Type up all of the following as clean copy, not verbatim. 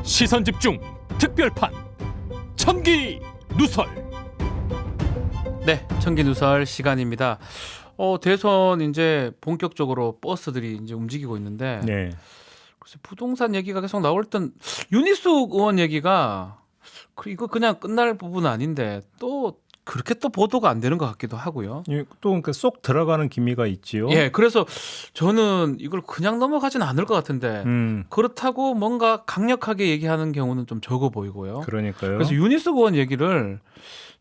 시선집중 특별판 천기 누설. 네, 천기 누설 시간입니다. 대선 이제 본격적으로 버스들이 이제 움직이고 있는데 네. 글쎄 부동산 얘기가 계속 나올 땐 윤희숙 의원 얘기가 이거 그냥 끝날 부분은 아닌데 또 그렇게 또 보도가 안 되는 것 같기도 하고요. 또 그러니까 쏙 들어가는 기미가 있지요. 예, 그래서 저는 이걸 그냥 넘어가진 않을 것 같은데 그렇다고 뭔가 강력하게 얘기하는 경우는 좀 적어 보이고요. 그러니까요. 그래서 윤희숙 의원 얘기를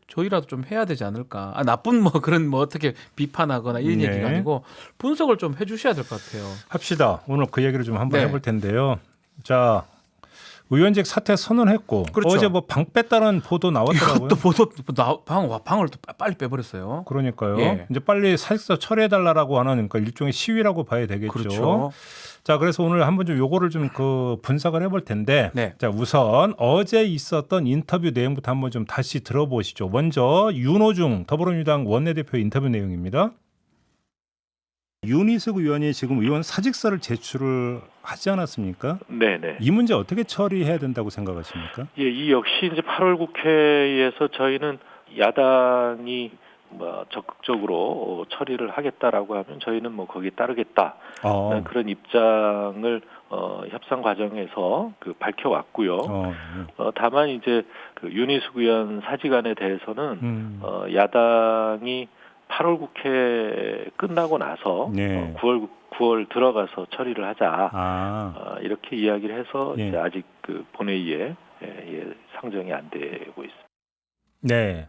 저희라도 좀 해야 되지 않을까. 나쁜 그런 어떻게 비판하거나 이런 네. 얘기가 아니고 분석을 좀 해주셔야 될 것 같아요. 합시다. 오늘 그 얘기를 좀 한번 네. 해볼 텐데요. 자, 의원직 사퇴 선언했고 그렇죠. 어제 뭐 방 뺐다는 보도 나왔더라고요. 이것도 보도 방을 또 빨리 빼버렸어요. 그러니까요. 예. 이제 빨리 사직서 처리해달라고 하는 그러니까 일종의 시위라고 봐야 되겠죠. 그렇죠. 자, 그래서 오늘 한번 좀 요거를 좀 그 분석을 해볼 텐데, 네. 자, 우선 어제 있었던 인터뷰 내용부터 한번 좀 다시 들어보시죠. 먼저 윤호중 더불어민주당 원내대표 인터뷰 내용입니다. 윤희숙 의원이 지금 의원 사직서를 제출을 하지 않았습니까? 네네. 이 문제 어떻게 처리해야 된다고 생각하십니까? 예, 이 역시 이제 8월 국회에서 저희는 야당이 뭐 적극적으로 처리를 하겠다라고 하면 저희는 뭐 거기에 따르겠다 그런 입장을 협상 과정에서 밝혀왔고요. 다만 이제 그 윤희숙 의원 사직안에 대해서는 야당이 8월 국회 끝나고 나서 네. 9월 들어가서 처리를 하자 이렇게 이야기를 해서 네. 이제 아직 그 본회의에 상정이 안 되고 있습니다. 네.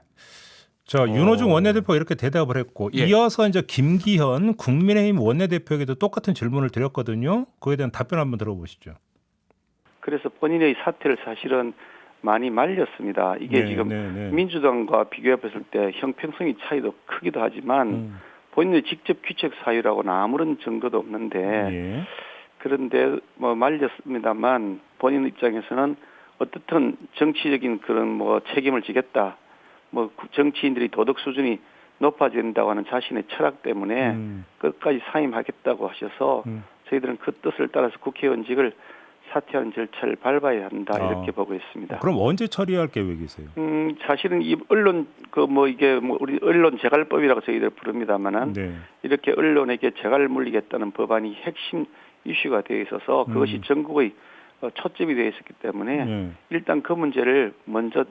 저 윤호중 원내대표가 이렇게 대답을 했고 예. 이어서 이제 김기현 국민의힘 원내대표에게도 똑같은 질문을 드렸거든요. 그에 대한 답변 한번 들어보시죠. 그래서 본인의 사퇴를 사실은 많이 말렸습니다. 이게 지금 민주당과 비교해 봤을 때 형평성의 차이도 크기도 하지만 본인의 직접 귀책 사유라고는 아무런 증거도 없는데 예. 그런데 뭐 말렸습니다만 본인 입장에서는 어떻든 정치적인 그런 책임을 지겠다. 정치인들이 도덕 수준이 높아져야 된다고 하는 자신의 철학 때문에 끝까지 사임하겠다고 하셔서 저희들은 그 뜻을 따라서 국회의원직을 사퇴하는 절차를 밟아야 한다 이렇게 보고 있습니다. 그럼 언제 처리할 계획이세요? 사실은 이 언론 우리 언론 재갈법이라고 저희들 부릅니다만은 이렇게 언론에게 재갈을 물리겠다는 법안이 핵심 이슈가 되어 있어서 그것이 전국의 초점이 되어 있었기 때문에 일단 그 문제를 먼저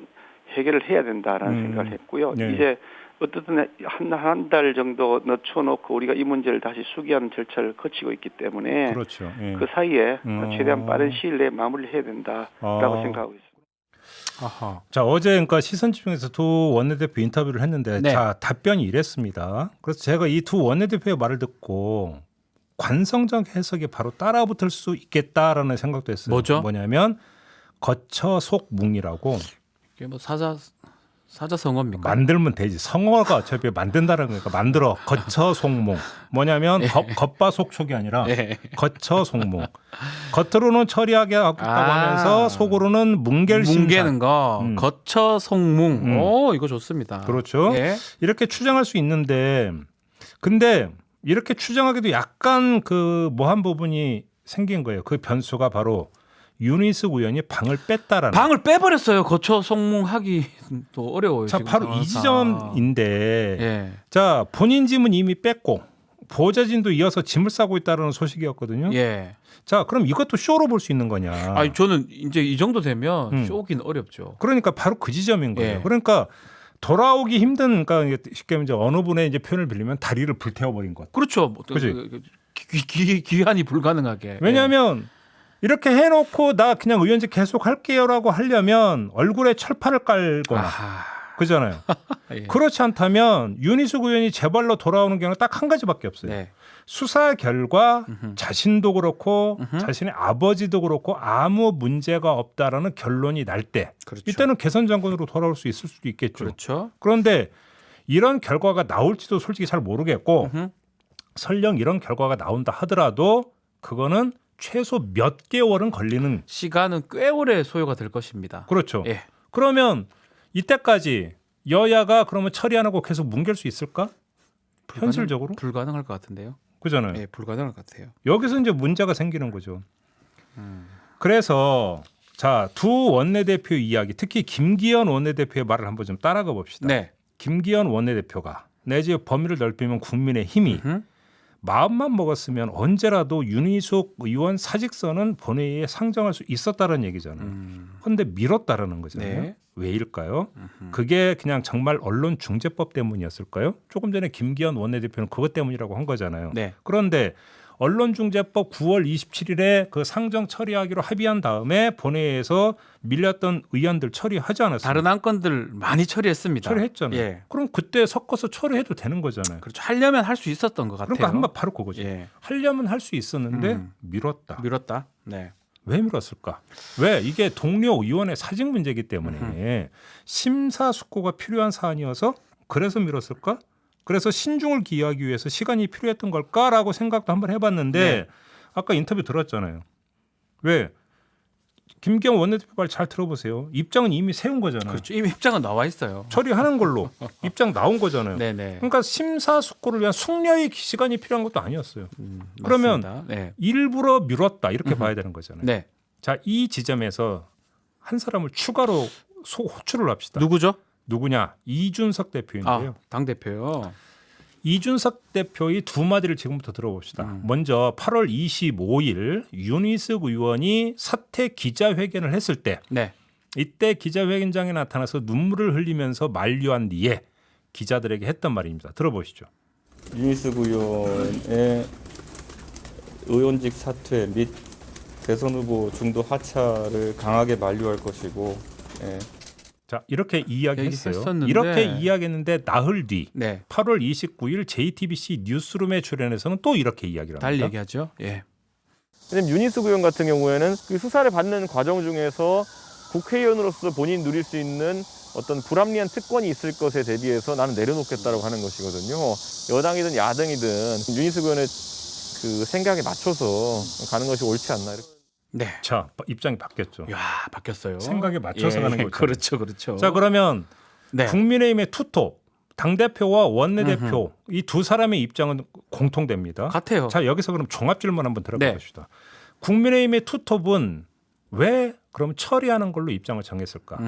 해결을 해야 된다라는 생각을 했고요. 이제 어떻든 한 달 정도 늦춰놓고 우리가 이 문제를 다시 수기하는 절차를 거치고 있기 때문에 그렇죠. 그 사이에 최대한 빠른 시일 내에 마무리를 해야 된다라고 생각하고 있습니다. 아하. 자, 어제 그러니까 시선집중에서 두 원내대표 인터뷰를 했는데 네. 자, 답변이 이랬습니다. 그래서 제가 이 두 원내대표의 말을 듣고 관성적 해석이 바로 따라붙을 수 있겠다라는 생각도 했어요. 뭐죠? 뭐냐면 거처속뭉이라고 이게 사자성어입니까? 만들면 되지. 성어가 어차피 만든다는 거니까 만들어. 거처속뭉. 뭐냐면 겉바속촉이 아니라 거처속뭉. 겉으로는 처리하게 하겠다고 하면서 속으로는 뭉개는 거. 거처속뭉. 이거 좋습니다. 그렇죠. 예. 이렇게 추정할 수 있는데 근데 이렇게 추정하기도 약간 그 모한 부분이 생긴 거예요. 그 변수가 바로 윤희숙 의원이 방을 뺐다라는. 방을 빼버렸어요. 거처속뭉하기 또 어려워요. 자, 지금 바로 상황상. 이 지점인데. 예. 자, 본인 짐은 이미 뺐고 보좌진도 이어서 짐을 싸고 있다는 소식이었거든요. 예. 자, 그럼 이것도 쇼로 볼 수 있는 거냐? 아니 저는 이제 이 정도 되면 쇼긴 어렵죠. 그러니까 바로 그 지점인 거예요. 예. 그러니까 돌아오기 힘든, 그러니까 쉽게 말하면 이제 어느 분의 이제 표현을 빌리면 다리를 불태워버린 것. 그렇죠. 그치? 귀환이 불가능하게. 왜냐하면 이렇게 해놓고 나 그냥 의원직 계속 할게요라고 하려면 얼굴에 철판을 깔거나 그잖아요. 예. 그렇지 않다면 윤희숙 의원이 재발로 돌아오는 경우는 딱 한 가지밖에 없어요. 네. 수사 결과 자신도 그렇고 자신의 아버지도 그렇고 아무 문제가 없다라는 결론이 날 때 그렇죠. 이때는 개선 장관으로 돌아올 수 있을 수도 있겠죠. 그렇죠. 그런데 이런 결과가 나올지도 솔직히 잘 모르겠고 설령 이런 결과가 나온다 하더라도 그거는 최소 몇 개월은 걸리는. 시간은 꽤 오래 소요가 될 것입니다. 그렇죠. 예. 그러면 이때까지 여야가 그러면 처리 안 하고 계속 뭉갤 수 있을까? 현실적으로? 불가능할 것 같은데요. 그잖아요. 예, 불가능할 것 같아요. 여기서 이제 문제가 생기는 거죠. 그래서 자, 두 원내대표 이야기, 특히 김기현 원내대표의 말을 한번 좀 따라가 봅시다. 네. 김기현 원내대표가 내지 범위를 넓히면 국민의힘이 마음만 먹었으면 언제라도 윤희숙 의원 사직서는 본회의에 상정할 수 있었다는 얘기잖아요. 그런데 미뤘다라는 거잖아요. 네. 왜일까요? 그게 그냥 정말 언론중재법 때문이었을까요? 조금 전에 김기현 원내대표는 그것 때문이라고 한 거잖아요. 네. 그런데 언론중재법 9월 27일에 그 상정 처리하기로 합의한 다음에 본회의에서 밀렸던 의원들 처리하지 않았습니까? 다른 안건들 많이 처리했습니다. 처리했잖아요. 예. 그럼 그때 섞어서 처리해도 되는 거잖아요. 그렇죠. 하려면 할 수 있었던 것 같아요. 그러니까 한번 바로 그거죠. 예. 하려면 할 수 있었는데 미뤘다. 미뤘다. 네. 왜 미뤘을까? 왜? 이게 동료 의원의 사직 문제이기 때문에 심사숙고가 필요한 사안이어서 그래서 미뤘을까? 그래서 신중을 기하기 위해서 시간이 필요했던 걸까라고 생각도 한번 해봤는데 네. 아까 인터뷰 들었잖아요. 왜? 김기현 원내대표 말 잘 들어보세요. 입장은 이미 세운 거잖아요. 그렇죠. 이미 입장은 나와 있어요. 처리하는 걸로 입장 나온 거잖아요. 네네. 그러니까 심사숙고를 위한 숙려의 시간이 필요한 것도 아니었어요. 그러면 맞습니다. 네. 일부러 미뤘다 이렇게 봐야 되는 거잖아요. 네. 자, 이 지점에서 한 사람을 추가로 호출을 합시다. 누구죠? 누구냐? 이준석 대표인데요. 당 대표요. 이준석 대표의 두 마디를 지금부터 들어봅시다. 먼저 8월 25일 윤희숙 의원이 사퇴 기자회견을 했을 때 네. 이때 기자회견장에 나타나서 눈물을 흘리면서 만류한 뒤에 기자들에게 했던 말입니다. 들어보시죠. 윤희숙 의원의 의원직 사퇴 및 대선 후보 중도 하차를 강하게 만류할 것이고 예. 자, 이렇게 이야기했어요. 얘기했었는데. 이렇게 이야기했는데 나흘 뒤 네. 8월 29일 JTBC 뉴스룸에 출연해서는 또 이렇게 이야기를 합니다. 달 얘기하죠. 예. 왜냐면 윤희숙 의원 같은 경우에는 그 수사를 받는 과정 중에서 국회의원으로서 본인이 누릴 수 있는 어떤 불합리한 특권이 있을 것에 대비해서 나는 내려놓겠다라고 하는 것이거든요. 여당이든 야당이든 윤희숙 의원의 그 생각에 맞춰서 가는 것이 옳지 않나. 네. 자, 입장이 바뀌었죠. 야, 바뀌었어요. 생각에 맞춰서 가는 거죠. 그렇죠. 그렇죠. 자, 그러면 네. 국민의힘의 투톱 당대표와 원내대표 이 두 사람의 입장은 공통됩니다. 같아요. 자, 여기서 그럼 종합 질문 한번 들어가 네. 봅시다. 국민의힘의 투톱은 왜 그럼 처리하는 걸로 입장을 정했을까?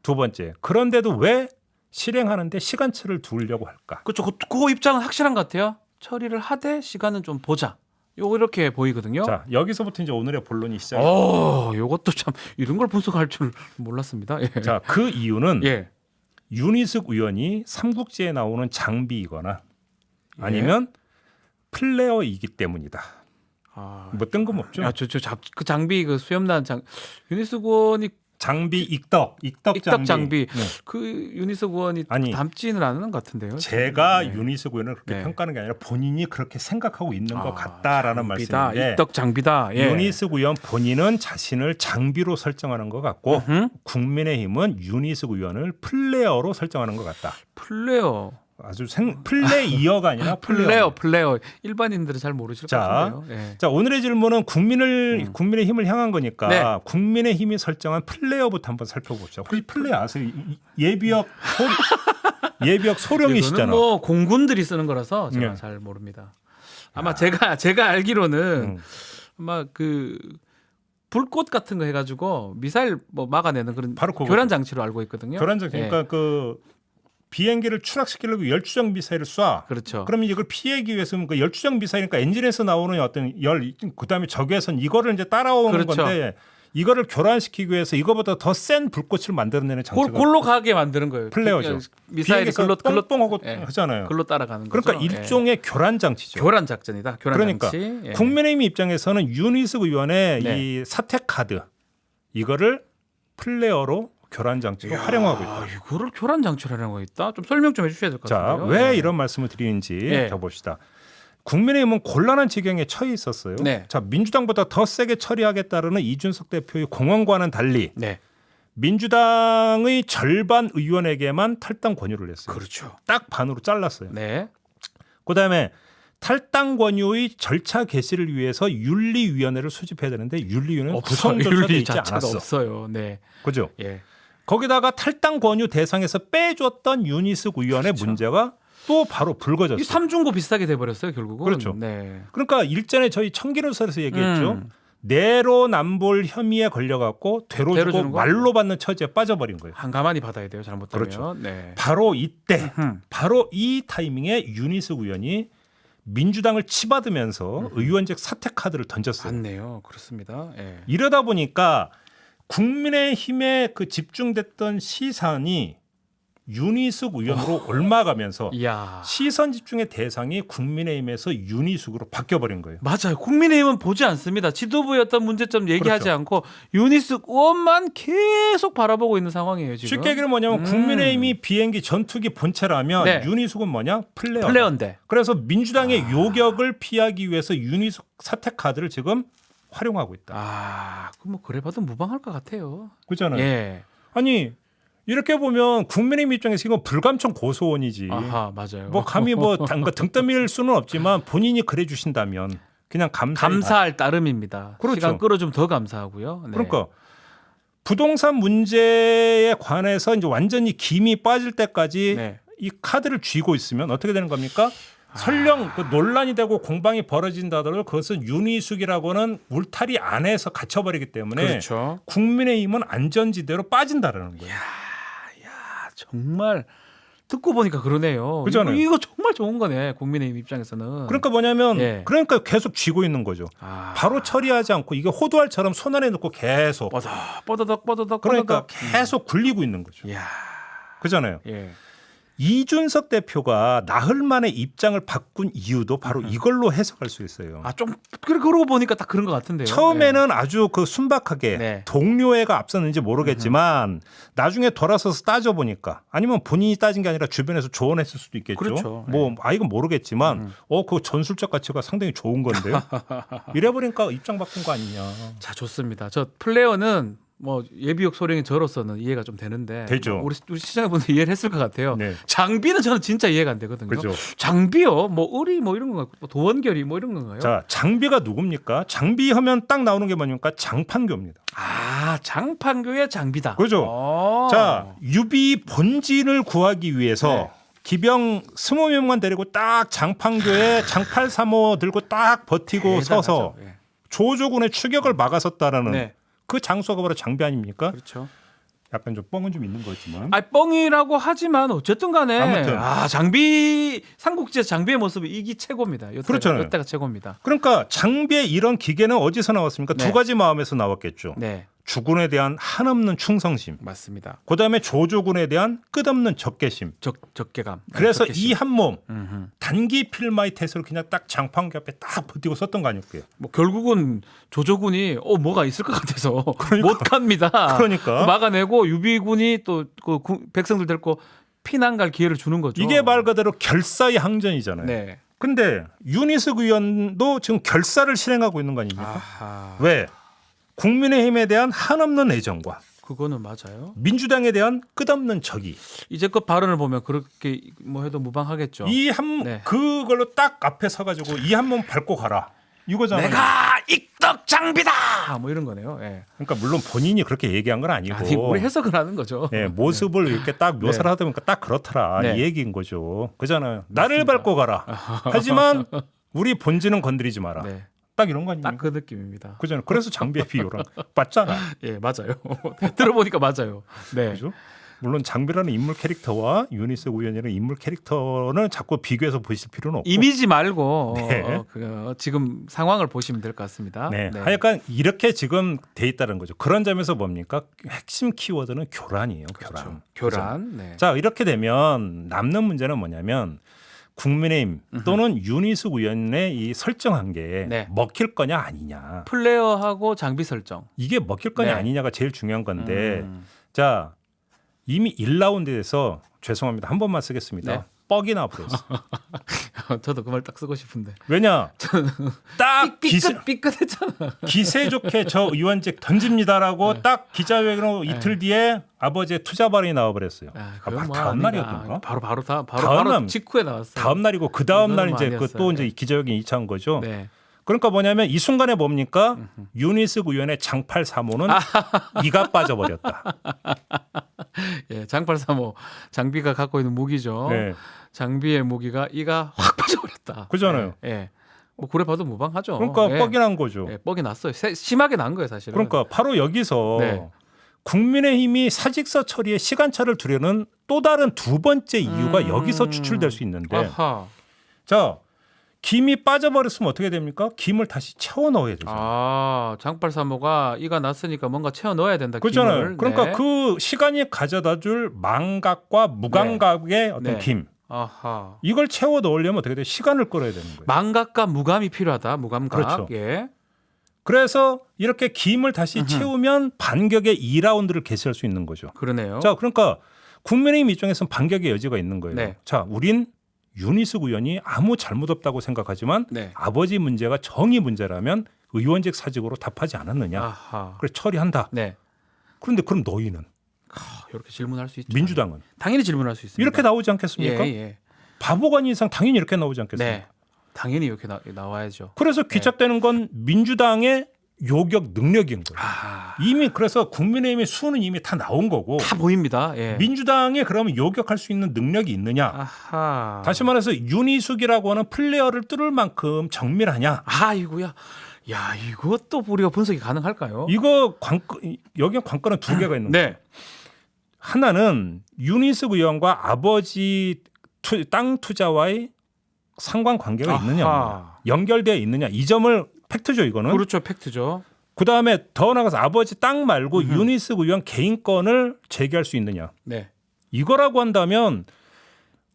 두 번째, 그런데도 왜 실행하는데 시간차를 두려고 할까? 그렇죠. 그 입장은 확실한 것 같아요. 처리를 하되 시간은 좀 보자. 요 이렇게 보이거든요. 자, 여기서부터 이제 오늘의 본론이 시작입니다. 요것도 참 이런 걸 분석할 줄 몰랐습니다. 예. 자, 그 이유는 예. 윤희숙 의원이 삼국지에 나오는 장비이거나 아니면 플레어이기 때문이다. 뭐 뜬금없죠. 야, 그 장비 그 수염난 윤희숙 의원이 장비 익덕 장비. 네. 그 윤희숙 의원이 아니, 담지는 않는 것 같은데요. 제가 네. 윤희숙 의원을 그렇게 네. 평가하는 게 아니라 본인이 그렇게 생각하고 있는 것 같다라는 장비다. 말씀인데 익덕 장비다. 예. 윤희숙 의원 본인은 자신을 장비로 설정하는 것 같고 국민의힘은 윤희숙 의원을 플레이어로 설정하는 것 같다. 플레이어. 아주 플레이어가 아니라 플레이어. 일반인들은 잘 모르실 것 같은데요. 예. 자, 오늘의 질문은 국민의힘을 향한 거니까 네. 국민의힘이 설정한 플레이어부터 한번 살펴봅시다. 혹시 플레이어 아세요? 예비역 소령이시잖아. 이거는 뭐 공군들이 쓰는 거라서 제가 네. 잘 모릅니다. 아마 제가 알기로는 아마 그 불꽃 같은 거 해가지고 미사일 뭐 막아내는 그런 바로 그거죠. 교란 장치로 알고 있거든요. 교란 장치. 그러니까 그 비행기를 추락시키려고 열추정 미사일을 쏴. 그렇죠. 그러면 이걸 피하기 위해서는 그 열추정 미사일이니까 엔진에서 나오는 어떤 그다음에 적외선 이거를 이제 따라오는 그렇죠. 건데 이거를 교란시키기 위해서 이거보다 더 센 불꽃을 만들어내는 장치가 골로 가게 만드는 거예요. 플레어죠. 미사일이 글로 뻥뻥하고 예. 하잖아요. 글로 따라가는 거죠. 그러니까 일종의 교란 장치죠. 교란 작전이다. 교란 그러니까 장치. 예. 국민의힘 입장에서는 윤희숙 의원의 네. 이 사퇴 카드 이거를 플레어로 교란 장치로 활용하고 있다. 이거를 교란 장치로 활용하고 있다. 좀 설명 좀 해주셔야 될 것 자, 같아요. 왜 예. 이런 말씀을 드리는지 예. 더 봅시다. 국민의힘은 곤란한 지경에 처해 있었어요. 네. 자, 민주당보다 더 세게 처리하겠다는 이준석 대표의 공언과는 달리 네. 민주당의 절반 의원에게만 탈당 권유를 했어요. 그렇죠. 딱 반으로 잘랐어요. 네. 그다음에 탈당 권유의 절차 개시를 위해서 윤리위원회를 수집해야 되는데 윤리위원회는 구성조차돼 윤리 있지 자체가 않았어. 없어요. 네. 그죠? 예. 거기다가 탈당 권유 대상에서 빼줬던 윤희숙 의원의 그렇죠. 문제가 또 바로 불거졌어요. 이 삼중고 비슷하게 돼 버렸어요, 결국은. 그렇죠. 네. 그러니까 일전에 저희 청기누설에서 얘기했죠. 내로남불 혐의에 걸려갖고 되로 되로 주고 주는 거? 말로 받는 처지에 빠져버린 거예요. 한가만히 받아야 돼요, 잘못하면. 그렇죠. 네. 바로 이때, 바로 이 타이밍에 윤희숙 의원이 민주당을 치받으면서 의원직 사퇴 카드를 던졌어요. 맞네요, 그렇습니다. 예. 이러다 보니까 국민의힘에 그 집중됐던 시선이 윤희숙 의원으로 옮아가면서 이야. 시선 집중의 대상이 국민의힘에서 윤희숙으로 바뀌어버린 거예요. 맞아요. 국민의힘은 보지 않습니다. 지도부의 어떤 문제점 얘기하지 그렇죠. 않고 윤희숙 의원만 계속 바라보고 있는 상황이에요, 지금. 쉽게 얘기하면 뭐냐면 국민의힘이 비행기 전투기 본체라면 네. 윤희숙은 뭐냐? 플레이어. 플레이어인데. 그래서 민주당의 요격을 피하기 위해서 윤희숙 사퇴 카드를 지금 활용하고 있다. 그럼 뭐 그래 봐도 무방할 것 같아요. 그렇잖아요. 예. 아니 이렇게 보면 국민의힘 입장에서 이건 불감청 고소원이지. 아하, 맞아요. 뭐 감히 뭐 등 떠밀 수는 없지만 본인이 그래 주신다면 그냥 감사할 따름입니다. 그렇죠. 시간 끌어주면 더 감사하고요. 네. 그러니까 부동산 문제에 관해서 이제 완전히 김이 빠질 때까지 네. 이 카드를 쥐고 있으면 어떻게 되는 겁니까? 설령 그 논란이 되고 공방이 벌어진다 하더라도 그것은 윤희숙이라고는 울타리 안에서 갇혀버리기 때문에 그렇죠. 국민의힘은 안전지대로 빠진다라는 거예요. 정말 듣고 보니까 그러네요. 그잖아요. 이거 정말 좋은 거네, 국민의힘 입장에서는. 그러니까 뭐냐면 예. 그러니까 계속 쥐고 있는 거죠. 바로 처리하지 않고 이게 호두알처럼 손 안에 넣고 계속 뻐더덕 그러니까 계속 굴리고 있는 거죠. 이야. 그잖아요. 예. 이준석 대표가 나흘 만에 입장을 바꾼 이유도 바로 이걸로 해석할 수 있어요. 좀 그러고 보니까 딱 그런 것 같은데요. 처음에는 아주 그 순박하게 네. 동료애가 앞섰는지 모르겠지만 나중에 돌아서서 따져보니까 아니면 본인이 따진 게 아니라 주변에서 조언했을 수도 있겠죠. 그렇죠. 뭐 이건 모르겠지만 그 전술적 가치가 상당히 좋은 건데요. 이래버리니까 입장 바꾼 거 아니냐. 자, 좋습니다. 저 플레이어는 뭐 예비역 소령인 저로서는 이해가 좀 되는데 되죠. 우리 시청자분들 이해를 했을 것 같아요. 네. 장비는 저는 진짜 이해가 안 되거든요. 그죠. 장비요? 뭐 의리 뭐 이런 건가요? 뭐 도원결이 뭐 이런 건가요? 자, 장비가 누굽니까? 장비 하면 딱 나오는 게 뭐냐니까 장판교입니다. 장판교의 장비다. 그죠. 자, 유비 본진을 구하기 위해서 네. 기병 20명만 데리고 딱 장판교에 장팔 3호 들고 딱 버티고 대단하죠. 서서 예. 조조군의 추격을 막아섰다라는 네. 그 장소가 바로 장비 아닙니까? 그렇죠. 약간 좀 뻥은 좀 있는 거지만. 뻥이라고 하지만 어쨌든 간에 아무튼. 장비 삼국지에서 장비의 모습이 이게 최고입니다. 그렇잖아요. 이때가 최고입니다. 그러니까 장비의 이런 기계는 어디서 나왔습니까? 네. 두 가지 마음에서 나왔겠죠. 네, 주군에 대한 한없는 충성심. 맞습니다. 그다음에 조조군에 대한 끝없는 적개심. 적개감. 그래서 적개심. 이 한 몸 음흠. 단기 필마이 태세로 그냥 딱 장판교 앞에 딱 버티고 섰던 거 아닐까요? 뭐 결국은 조조군이 뭐가 있을 것 같아서 못 갑니다. 그러니까. 막아내고 유비군이 또 그 백성들 데리고 피난 갈 기회를 주는 거죠. 이게 말 그대로 결사의 항전이잖아요. 네. 근데 윤희숙 의원도 지금 결사를 실행하고 있는 거 아닙니까? 아하. 왜? 국민의힘에 대한 한없는 애정과 그거는 맞아요. 민주당에 대한 끝없는 적이 이제껏 발언을 보면 그렇게 뭐 해도 무방하겠죠. 네. 그걸로 딱 앞에 서가지고 이 한 몸 밟고 가라 이거잖아요. 내가 입덕 장비다. 뭐 이런 거네요. 예. 그러니까 물론 본인이 그렇게 얘기한 건 아니고 아니, 우리 해석을 하는 거죠. 예, 모습을 이렇게 딱 묘사를 네. 하다 보니까 딱 그렇더라 네. 이 얘기인 거죠. 그잖아요. 나를 밟고 가라. 하지만 우리 본질은 건드리지 마라. 네. 딱 이런 거 아닙니까? 딱 그 느낌입니다. 그잖아요. 그래서 장비의 비유랑 맞잖아. 예, 맞아요. 들어보니까 맞아요. 네. 그죠? 물론 장비라는 인물 캐릭터와 윤희숙 의원이라는 인물 캐릭터는 자꾸 비교해서 보실 필요는 없고 이미지 말고 네. 지금 상황을 보시면 될 것 같습니다. 네. 네. 하여간 이렇게 지금 돼 있다는 거죠. 그런 점에서 뭡니까? 핵심 키워드는 교란이에요. 교란. 교란. 네. 자, 이렇게 되면 남는 문제는 뭐냐면 국민의힘 또는 윤희숙 의원의 이 설정한 게 네. 먹힐 거냐 아니냐. 플레이어하고 장비 설정. 이게 먹힐 거냐 네. 아니냐가 제일 중요한 건데 자, 이미 1라운드에서 죄송합니다. 한 번만 쓰겠습니다. 네. 뻑이 나버렸어. 저도 그 말 딱 쓰고 싶은데. 왜냐? 딱 삐끗했잖아. 기세 좋게 저 의원직 던집니다라고 딱 기자회견으로 이틀 뒤에 아버지의 투자 발언이 나와버렸어요. 다음 날이었던가? 바로 직후에 나왔어요. 다음 날이고 그 다음 날 이제 아니었어요. 또 이제 기자회견 2차한 거죠. 네. 그러니까 뭐냐면 이 순간에 뭡니까? 윤희숙 의원의 장팔 사모는 이가 빠져버렸다. 예, 장팔사모 장비가 갖고 있는 무기죠. 네. 장비의 무기가 이가 확 빠져버렸다. 그잖아요. 예. 예. 뭐 그래 봐도 무방하죠. 그러니까 예. 뻑이 난 거죠. 예, 뻑이 났어요. 심하게 난 거예요, 사실은. 그러니까 바로 여기서 네. 국민의힘이 사직서 처리에 시간차를 두려는 또 다른 두 번째 이유가 여기서 추출될 수 있는데 아하. 자 김이 빠져버렸으면 어떻게 됩니까? 김을 다시 채워 넣어야 되죠. 아, 장팔사모가 이가 났으니까 뭔가 채워 넣어야 된다. 그렇잖아요. 김을. 그러니까 네. 그 시간이 가져다줄 망각과 무감각의 어떤 네. 김 아하. 이걸 채워 넣으려면 어떻게 돼? 시간을 끌어야 되는 거예요. 망각과 무감이 필요하다. 무감각. 그렇죠. 예. 그래서 이렇게 김을 다시 채우면 반격의 2라운드를 개시할 수 있는 거죠. 그러네요. 자, 그러니까 국민의힘 입장에서는 반격의 여지가 있는 거예요. 네. 자, 우린 윤희숙 의원이 아무 잘못 없다고 생각하지만 네. 아버지 문제가 정의 문제라면 의원직 사직으로 답하지 않았느냐. 아하. 그래서 처리한다. 네. 그런데 그럼 너희는 이렇게 질문할 수 있죠. 민주당은 당연히 질문할 수 있습니다. 이렇게 나오지 않겠습니까? 예, 예. 바보가 아닌 이상 당연히 이렇게 나오지 않겠습니까? 네. 당연히 이렇게 나와야죠. 그래서 귀착되는 건 민주당의 요격 능력인 거예요. 아, 이미 그래서 국민의힘의 수는 이미 다 나온 거고 다 보입니다. 예. 민주당에 그러면 요격할 수 있는 능력이 있느냐? 아하. 다시 말해서 윤희숙이라고 하는 플레이어를 뚫을 만큼 정밀하냐? 아이고야. 야, 이것도 우리가 분석이 가능할까요? 이거 여기 관건은 두 개가 있는 거예요. 네. 하나는 윤희숙 의원과 아버지 땅 투자와의 상관 관계가 있느냐, 아하. 연결되어 있느냐 이 점을 팩트죠 이거는. 그렇죠, 팩트죠. 그다음에 더 나아가서 아버지 땅 말고 윤희숙 의원 개인권을 제기할 수 있느냐. 네. 이거라고 한다면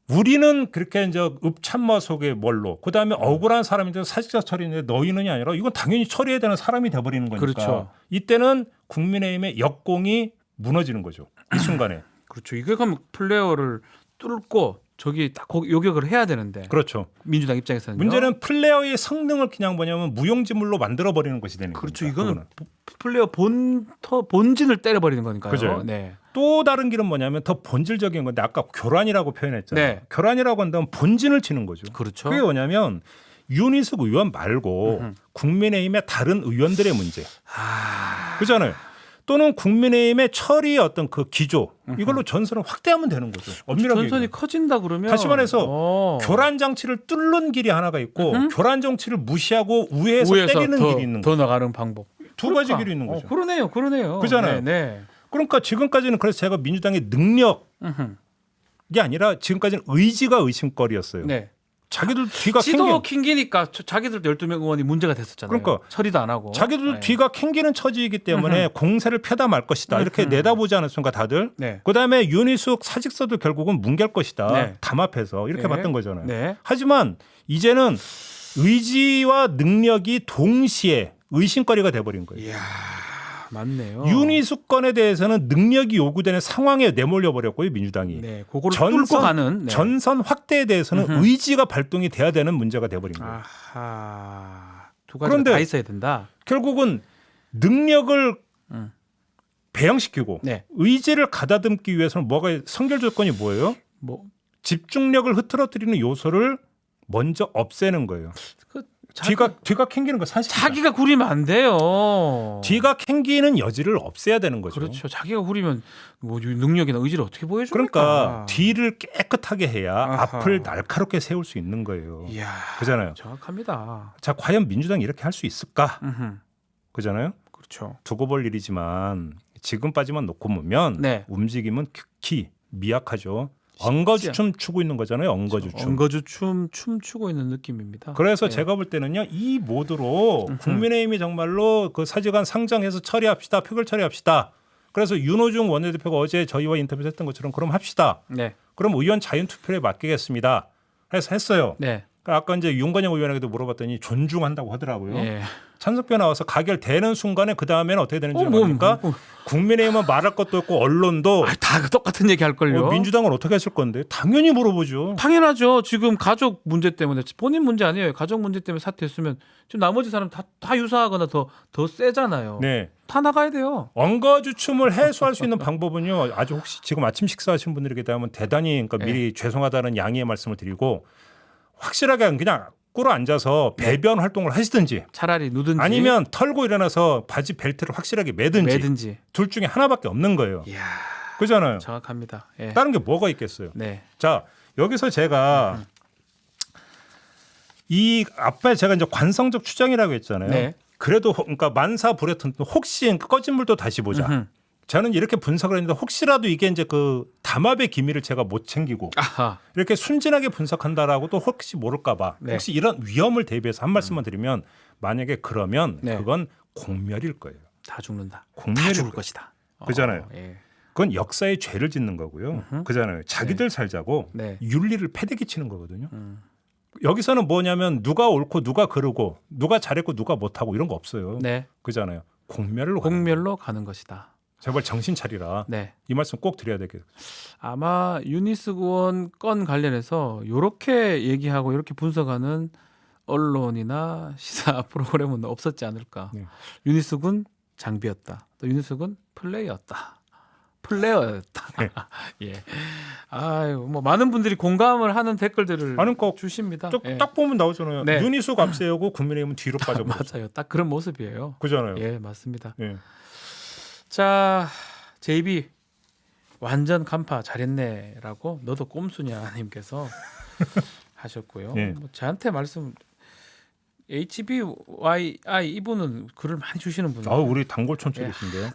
우리는 그렇게 이제 읍참마 속의 뭘로 그다음에 억울한 사람인데 사직서 처리인데 너희는이 아니라 이건 당연히 처리해야 되는 사람이 돼버리는 거니까. 그렇죠. 이때는 국민의힘의 역공이 무너지는 거죠. 이 순간에. 그렇죠. 이게 그럼 플레이어를 뚫고 저기 딱 요격을 해야 되는데. 그렇죠. 민주당 입장에서는 문제는 플레이어의 성능을 그냥 뭐냐면 무용지물로 만들어 버리는 것이 되는 거죠. 그렇죠. 이거는 플레이어 본진을 때려버리는 거니까요. 그죠. 네. 또 다른 길은 뭐냐면 더 본질적인 건데 아까 교란이라고 표현했잖아요. 네. 교란이라고 한다면 본진을 치는 거죠. 그렇죠. 그게 뭐냐면 윤희숙 의원 말고 국민의힘의 다른 의원들의 문제. 그렇잖아요. 또는 국민의힘의 처리 어떤 그 기조 이걸로 전선을 확대하면 되는 거죠. 엄밀하게 전선이 얘기하면. 커진다 그러면 다시 말해서 교란 장치를 뚫는 길이 하나가 있고 교란 장치를 무시하고 우회해서 때리는 길이 있는 더 거죠. 나가는 방법. 두 가지 길이 있는 거죠. 그러네요. 그잖아요. 네. 그러니까 지금까지는 그래서 제가 민주당의 능력이 아니라 지금까지는 의지가 의심거리였어요. 네. 자기들 뒤가 지도 캥기니까 자기들 12명 의원이 문제가 됐었잖아요. 그러니까 처리도 안 하고. 자기들 네. 뒤가 캥기는 처지이기 때문에 공세를 펴다 말 것이다. 이렇게 내다보지 않았습니까 다들. 네. 그다음에 윤희숙 사직서도 결국은 뭉갤 것이다. 네. 담합해서 이렇게 네. 봤던 거잖아요. 네. 하지만 이제는 의지와 능력이 동시에 의심거리가 돼버린 거예요. 이야, 맞네요. 윤희숙 건에 대해서는 능력이 요구되는 상황에 내몰려 버렸고요 민주당이. 네, 그거를 뚫고 가는 전선 확대에 대해서는 의지가 발동이 돼야 되는 문제가 돼버린 거예요. 아하, 두 가지가 그런데 다 있어야 된다. 결국은 능력을 음. 배양시키고 네. 의지를 가다듬기 위해서는 뭐가 선결 조건이 뭐예요? 뭐 집중력을 흐트러뜨리는 요소를 먼저 없애는 거예요. 그 뒤가 캥기는 거 사실. 자기가 구리면 안 돼요. 뒤가 캥기는 여지를 없애야 되는 거죠. 그렇죠. 자기가 구리면 뭐 능력이나 의지를 어떻게 보여줍니까? 그러니까 뒤를 깨끗하게 해야 아하. 앞을 날카롭게 세울 수 있는 거예요. 이야, 그잖아요. 정확합니다. 자, 과연 민주당이 이렇게 할 수 있을까? 음흠. 그잖아요. 그렇죠. 두고 볼 일이지만 지금까지만 놓고 보면 네. 움직임은 극히 미약하죠. 엉거주춤 추고 있는 거잖아요. 엉거주춤. 엉거주춤 춤추고 있는 느낌입니다. 그래서 네. 제가 볼 때는요. 이 모드로 국민의힘이 정말로 그 사직안 상정해서 처리합시다. 표결 처리합시다. 그래서 윤호중 원내대표가 어제 저희와 인터뷰 했던 것처럼 그럼 합시다. 네. 그럼 의원 자윤투표에 맡기겠습니다. 해서 했어요. 네. 아까 이제 윤건영 의원에게도 물어봤더니 존중한다고 하더라고요. 네. 찬성표 나와서 가결되는 순간에 그 다음에는 어떻게 되는지 모르니까 국민의힘은 말할 것도 없고 언론도 다 똑같은 얘기 할 걸요. 민주당은 어떻게 했을 건데 당연히 물어보죠. 당연하죠. 지금 가족 문제 때문에 본인 문제 아니에요. 가족 문제 때문에 사퇴했으면 지금 나머지 사람 다 유사하거나 더 세잖아요. 네. 다 나가야 돼요. 엉거주춤을 해소할 수 있는 방법은요. 아주 혹시 지금 아침 식사하신 분들에게 대하면 대단히 그러니까 네. 미리 죄송하다는 양해의 말씀을 드리고 확실하게 그냥 꿇어 앉아서 배변 활동을 하시든지 차라리 누든지 아니면 털고 일어나서 바지 벨트를 확실하게 매든지 매든지. 둘 중에 하나밖에 없는 거예요. 이야. 그잖아요. 정확합니다. 예. 다른 게 뭐가 있겠어요. 네. 자, 여기서 제가 이 앞에 제가 이제 관성적 추정이라고 했잖아요. 네. 그래도 그러니까 만사 불했던 혹시 꺼진 물도 다시 보자. 음흠. 저는 이렇게 분석을 했는데 혹시라도 이게 이제 그 담합의 기밀을 제가 못 챙기고 아하. 이렇게 순진하게 분석한다라고 또 혹시 모를까봐 네. 혹시 이런 위험을 대비해서 한 말씀만 드리면 만약에 그러면 네. 그건 공멸일 거예요. 다 죽는다. 다 공멸일 죽을 거예요. 것이다. 그잖아요. 예. 그건 역사의 죄를 짓는 거고요. 그잖아요. 자기들 살자고 네. 윤리를 패대기 치는 거거든요. 음. 여기서는 뭐냐면 누가 옳고 누가 그르고 누가 잘했고 누가 못하고 이런 거 없어요. 네. 그잖아요. 공멸로 가는 거예요. 공멸로 가는 것이다. 제발 정신 차리라. 네. 이 말씀 꼭 드려야 되겠어요. 아마 유니스 의원 건 관련해서 이렇게 얘기하고 이렇게 분석하는 언론이나 시사 프로그램은 없었지 않을까. 네. 유니스 군 장비였다. 또 유니스 군 플레이였다. 플레이어였다. 네. 예. 아유, 뭐 많은 분들이 공감을 하는 댓글들을 아니, 꼭 주십니다. 딱, 예. 딱 보면 나오잖아요. 네. 유니스 앞세우고 국민의힘은 뒤로 빠져버렸죠. 맞아요. 딱 그런 모습이에요. 그잖아요. 예, 맞습니다. 예. 자, JB 완전 간파 잘했네라고 너도 꼼수냐님께서 하셨고요. 예. 뭐 저한테 말씀 HBYI 이분은 글을 많이 주시는 분이에요. 우리 단골촌 쪽이신데요.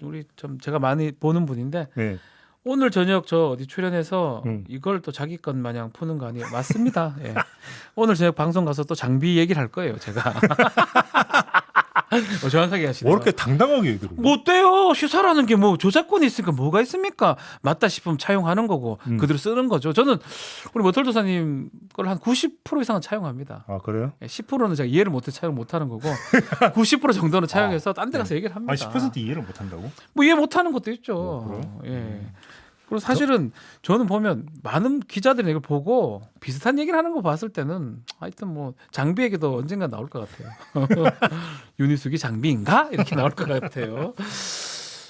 우리 좀 제가 많이 보는 분인데 예. 오늘 저녁 저 어디 출연해서 음. 이걸 또 자기 것 마냥 푸는 거 아니에요? 맞습니다. 예. 오늘 저녁 방송 가서 또 장비 얘기를 할 거예요, 제가. 정확하게 하시네요. 뭐 이렇게 당당하게 얘기를 해요? 못 돼요. 시사라는 게 뭐 저작권이 있으니까 뭐가 있습니까? 맞다 싶으면 차용하는 거고 그대로 쓰는 거죠. 저는 우리 모털도사님 걸 한 90% 이상은 차용합니다. 아 그래요? 10%는 제가 이해를 못해 차용 못하는 거고 90% 정도는 차용해서 딴 데 가서 얘기를 합니다. 아니 10% 이해를 못 한다고? 뭐 이해 못하는 것도 있죠. 뭐, 그래요? 예. 그리고 사실은 저는 보면 많은 기자들이 이걸 보고 비슷한 얘기를 하는 거 봤을 때는 하여튼 뭐 장비 얘기도 언젠가 나올 것 같아요. 유니스기 장비인가? 이렇게 나올 것 같아요.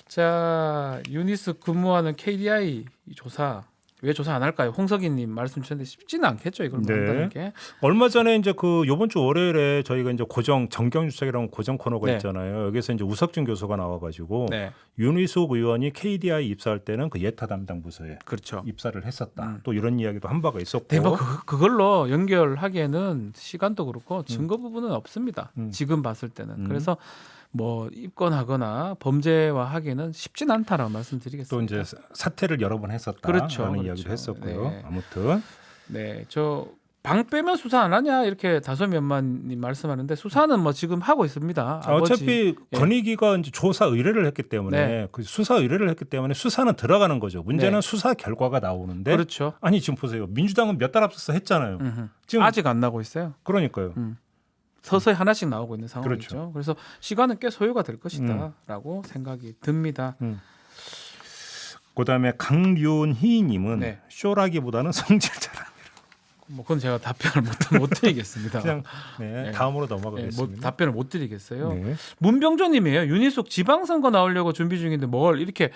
자, 유니스 근무하는 KDI 조사 왜 조사 안 할까요? 홍석희님 말씀 주셨는데 쉽지는 않겠죠 이걸 네. 한다는 게. 얼마 전에 이제 그 이번 주 월요일에 저희가 이제 고정 정경유착이라는 고정 코너가 네. 있잖아요. 여기서 이제 우석준 교수가 나와가지고 네, 윤희숙 의원이 KDI 입사할 때는 그 예타 담당 부서에 그렇죠. 입사를 했었다. 또 이런 이야기도 한 바가 있었고. 네, 뭐 그걸로 연결하기에는 시간도 그렇고 증거 부분은 없습니다. 지금 봤을 때는. 그래서 뭐 입건하거나 범죄화하기에는 쉽진 않다라고 말씀드리겠습니다. 또 이제 사퇴를 여러 번 했었다. 그렇죠, 라는 그렇죠. 이야기도 했었고요. 네. 아무튼 네, 저 방 빼면 수사 안 하냐 이렇게 다솜연만님 말씀하는데 수사는 뭐 지금 하고 있습니다. 어차피 예. 건희기가 이제 조사 의뢰를 했기 때문에 네. 그 수사 의뢰를 했기 때문에 수사는 들어가는 거죠. 문제는 네. 수사 결과가 나오는데 그렇죠. 아니 지금 보세요. 민주당은 몇 달 앞서서 했잖아요. 지금 아직 안 나고 있어요. 그러니까요. 서서히 하나씩 나오고 있는 상황이죠. 그렇죠. 그래서 시간은 꽤 소요가 될 것이다라고 생각이 듭니다. 그다음에 강윤희님은 네. 쇼라기보다는 성질 잘합니다. 뭐 그건 제가 답변을 못 드리겠습니다. 그냥 네, 네. 다음으로 네, 넘어가겠습니다. 뭐 답변을 못 드리겠어요. 네. 문병조님이에요. 윤희숙 지방선거 나오려고 준비 중인데 뭘 이렇게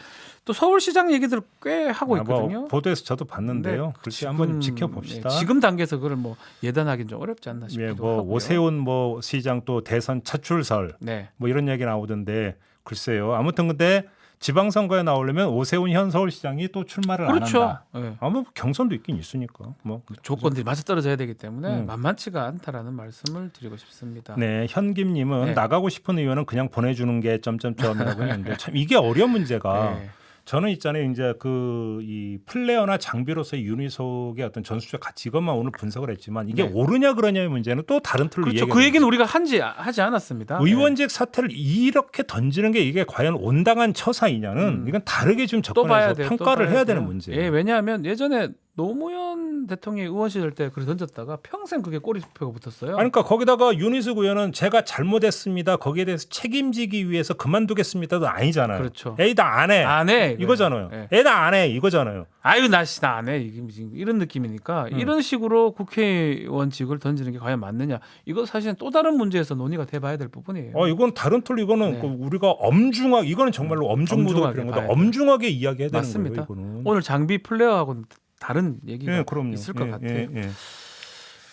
또 서울시장 얘기들 꽤 하고 있거든요. 뭐 보도에서 저도 봤는데요. 글쎄 한번 지켜봅시다. 네, 지금 단계에서 그걸 뭐 예단하기는 좀 어렵지 않나 싶기도 예, 뭐 하고요. 오세훈 뭐 시장 또 대선 차출설 네. 뭐 이런 얘기 나오던데 글쎄요. 아무튼 근데 지방선거에 나오려면 오세훈 현 서울시장이 또 출마를 그렇죠. 안 한다. 네. 아무 경선도 있긴 있으니까. 뭐 조건들이 맞아 떨어져야 되기 때문에 만만치가 않다라는 말씀을 드리고 싶습니다. 네, 현김님은 네. 나가고 싶은 의원은 그냥 보내주는 게 점점점이라고 했는데 참 이게 어려운 문제가 네. 저는 있잖아요. 이제 그 이 플레이어나 장비로서의 윤희석의 어떤 전술적 가치 이것만 오늘 분석을 했지만 이게 네. 옳으냐 그러냐의 문제는 또 다른 틀로 그렇죠. 이야기가 그 얘기는 됩니다. 우리가 하지 않았습니다. 의원직 사태를 이렇게 던지는 게 이게 과연 온당한 처사이냐는 이건 다르게 좀 또 봐야 접근해서 돼요. 평가를 또 해야 봐야 되는 돼요. 문제예요. 예, 왜냐하면 예전에 노무현 대통령이 의원 시절 때 그걸 던졌다가 평생 그게 꼬리표가 붙었어요. 아니, 그러니까 거기다가 윤희숙 의원은 제가 잘못했습니다. 거기에 대해서 책임지기 위해서 그만두겠습니다도 아니잖아요. 그렇죠. 에이 나 안 해. 안 해. 이거잖아요. 예. 에이 나 안 해. 이거잖아요. 아유 나 안 해. 이게 지금 이런 느낌이니까 이런 식으로 국회의원직을 던지는 게 과연 맞느냐. 이거 사실은 또 다른 문제에서 논의가 돼봐야 될 부분이에요. 이건 다른 틀 이거는 네. 그 우리가 엄중하게 이거는 정말로 엄중무도가 엄중하게 필요한 봐야 건데 돼요. 엄중하게 이야기해야 되는 맞습니다. 거예요. 이거는. 오늘 장비 플레이어하고는 다른 얘기가 예, 그럼요. 있을 것 예, 같아요. 예, 예.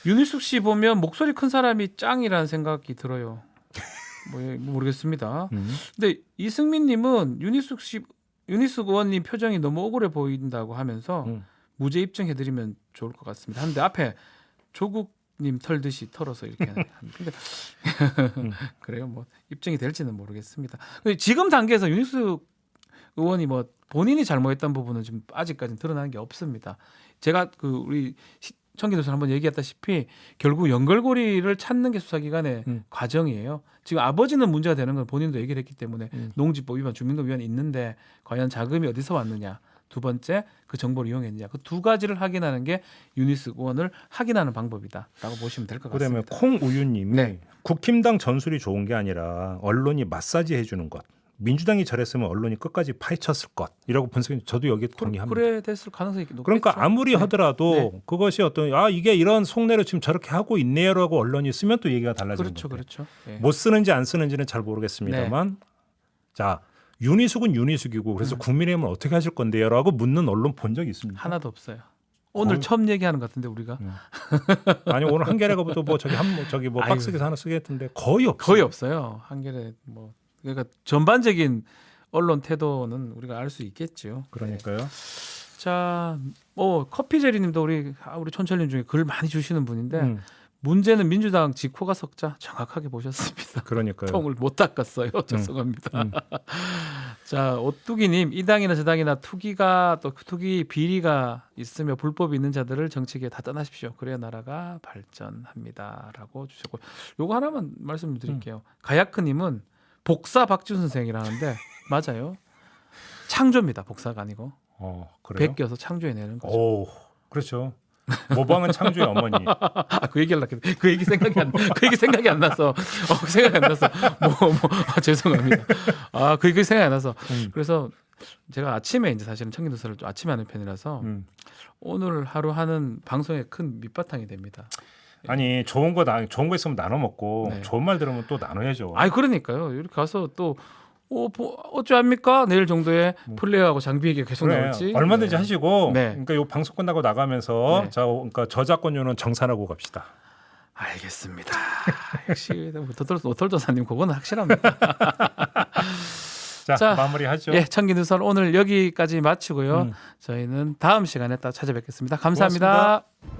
윤희숙 씨 보면 목소리 큰 사람이 짱이라는 생각이 들어요. 뭐 모르겠습니다. 근데 이승민님은 윤희숙 씨 윤희숙 의원님 표정이 너무 억울해 보인다고 하면서 무죄 입증해드리면 좋을 것 같습니다. 한데 앞에 조국님 털듯이 털어서 이렇게 하는데 그래요. 뭐 입증이 될지는 모르겠습니다. 지금 단계에서 윤희숙 의원이 뭐 본인이 잘못했던 부분은 지금 아직까지는 드러난 게 없습니다. 제가 그 우리 청기도서 한번 얘기했다시피 결국 연결고리를 찾는 게 수사기관의 과정이에요. 지금 아버지는 문제가 되는 건 본인도 얘기를 했기 때문에 농지법 위반, 주민등록 위반이 있는데 과연 자금이 어디서 왔느냐. 두 번째 그 정보를 이용했느냐. 그 두 가지를 확인하는 게 윤희숙 의원을 확인하는 방법이다라고 보시면 될 것 그다음에 같습니다. 콩우유님이 네. 국힘당 전술이 좋은 게 아니라 언론이 마사지 해주는 것. 민주당이 저랬으면 언론이 끝까지 파헤쳤을 것. 이라고 분석해. 저도 여기에 동의합니다. 그래 됐을 가능성이 높겠죠. 그러니까 아무리 네. 하더라도 네. 그것이 어떤 이게 이런 속내로 지금 저렇게 하고 있네요라고 언론이 쓰면 또 얘기가 달라지는 그렇죠, 거예요. 그렇죠. 네. 못 쓰는지 안 쓰는지는 잘 모르겠습니다만 자 윤희숙은 윤희숙이고 그래서 국민의힘은 어떻게 하실 건데요라고 묻는 언론 본 적이 있습니다. 하나도 없어요. 오늘 거의- 처음 얘기하는 것 같은데 우리가 아니 오늘 한겨레가부터 뭐 저기 뭐 아이고. 박스기사 하나 쓰겠던데 거의 없어요. 거의 없어요. 한겨레 뭐 그러니까 전반적인 언론 태도는 우리가 알 수 있겠죠. 그러니까요. 자, 커피제리님도 우리 촌철님 중에 글 많이 주시는 분인데 문제는 민주당 직호가 석자 정확하게 보셨습니다. 그러니까요. 통을 못 닦았어요. 죄송합니다. 자, 오뚜기님 이 당이나 저 당이나 투기가 또 투기 비리가 있으며 불법이 있는 자들을 정치계에 다 떠나십시오. 그래야 나라가 발전합니다라고 주셨고, 요거 하나만 말씀드릴게요. 가야크님은 복사 박준 선생이라는데 맞아요. 창조입니다. 복사가 아니고 그래요? 베껴서 창조해내는 거죠. 오, 그렇죠. 모방은 창조의 어머니. 그 얘기하려고 했는데 그 얘기 생각이 안 나서 생각이 안 나서 죄송합니다. 그 얘기 생각이 안 나서 그래서 제가 아침에 이제 사실은 청기도서를 좀 아침에 하는 편이라서 오늘 하루 하는 방송에 큰 밑바탕이 됩니다. 아니 좋은 거 있으면 나눠 먹고 네. 좋은 말 들으면 또 나눠야죠. 그러니까요. 이렇게 가서 또 어찌합니까? 내일 정도에 플레이하고 장비 얘기 계속 그래, 나올지 얼마든지 네. 하시고 네. 그러니까 요 방송 끝나고 나가면서 네. 그러니까 저작권료는 정산하고 갑시다. 알겠습니다. 역시 오털도사님 그거는 확실합니다. 자, 마무리하죠. 예, 청기누설 오늘 여기까지 마치고요. 저희는 다음 시간에 또 찾아뵙겠습니다. 감사합니다. 고맙습니다.